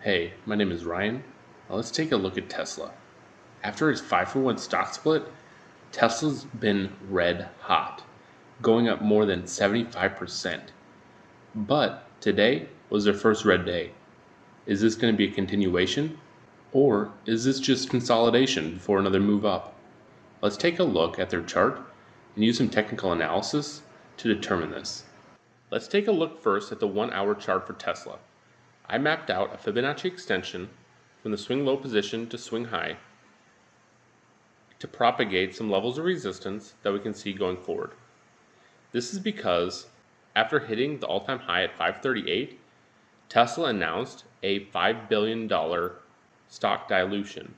Hey, my name is Ryan. Now let's take a look at Tesla. After its 5-for-1 stock split, Tesla's been red hot, going up more than 75%. But today was their first red day. Is this going to be a continuation? Or is this just consolidation before another move up? Let's take a look at their chart and use some technical analysis to determine this. Let's take a look first at the 1-hour chart for Tesla. I mapped out a Fibonacci extension from the swing low position to swing high to propagate some levels of resistance that we can see going forward. This is because after hitting the all-time high at 538, Tesla announced a $5 billion stock dilution.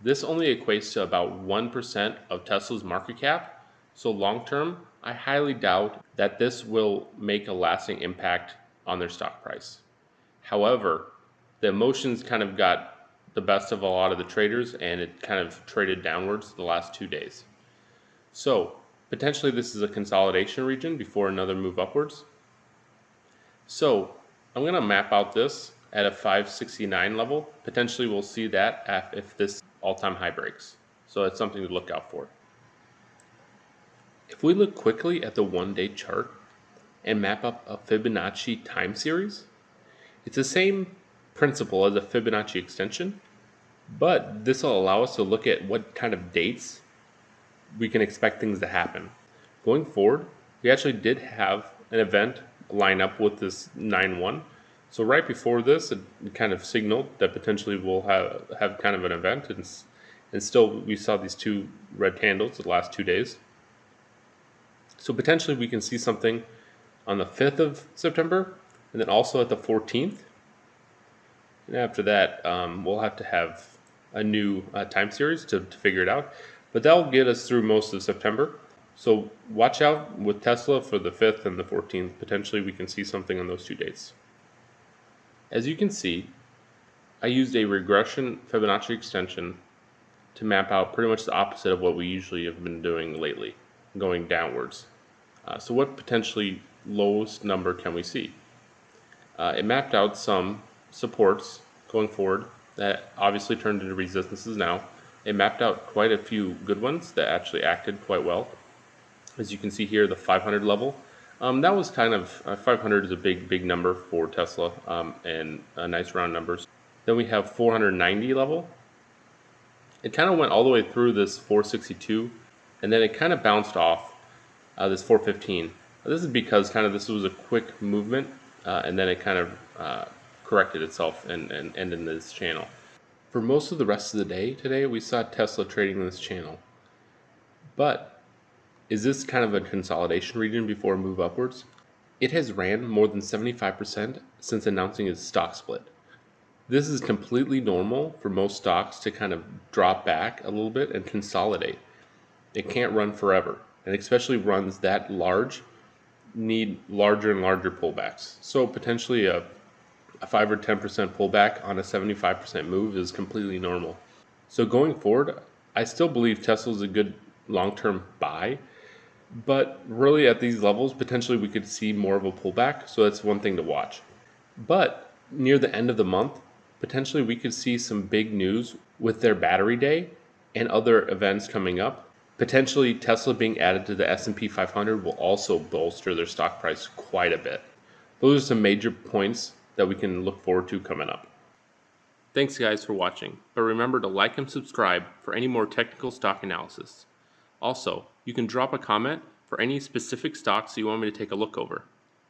This only equates to about 1% of Tesla's market cap, so long term, I highly doubt that this will make a lasting impact on their stock price. However, the emotions kind of got the best of a lot of the traders and it kind of traded downwards the last 2 days. So potentially this is a consolidation region before another move upwards. So I'm going to map out this at a 569 level. Potentially we'll see that if this all-time high breaks. So it's something to look out for. If we look quickly at the 1-day chart and map up a Fibonacci time series, it's the same principle as a Fibonacci extension, but this will allow us to look at what kind of dates we can expect things to happen. Going forward, we actually did have an event line up with this 9-1. So right before this, it kind of signaled that potentially we'll have kind of an event, and still we saw these two red candles the last 2 days. So potentially we can see something on the 5th of September, and then also at the 14th. And after that, we'll have to have a new time series to figure it out. But that'll get us through most of September. So watch out with Tesla for the 5th and the 14th. Potentially we can see something on those 2 dates. As you can see, I used a regression Fibonacci extension to map out pretty much the opposite of what we usually have been doing lately, going downwards. So what potentially lowest number can we see? It mapped out some supports going forward that obviously turned into resistances now. It mapped out quite a few good ones that actually acted quite well. As you can see here, the 500 level. That was kind of, 500 is a big number for Tesla, and nice round numbers. Then we have 490 level. It kind of went all the way through this 462, and then it kind of bounced off this 415. This is because this was a quick movement, and then it kind of corrected itself and ended in this channel. For most of the rest of the day today, we saw Tesla trading in this channel. But is this kind of a consolidation region before a move upwards? It has ran more than 75% since announcing its stock split. This is completely normal for most stocks to kind of drop back a little bit and consolidate. It can't run forever, and especially runs that large need larger and larger pullbacks. So potentially a 5 or 10% pullback on a 75% move is completely normal. So going forward, I still believe Tesla is a good long-term buy, but really at these levels, potentially we could see more of a pullback. So that's one thing to watch. But near the end of the month, potentially we could see some big news with their battery day and other events coming up. Potentially Tesla being added to the S&P 500 will also bolster their stock price quite a bit. Those are some major points that we can look forward to coming up. Thanks guys for watching, but remember to like and subscribe for any more technical stock analysis. Also, you can drop a comment for any specific stocks you want me to take a look over.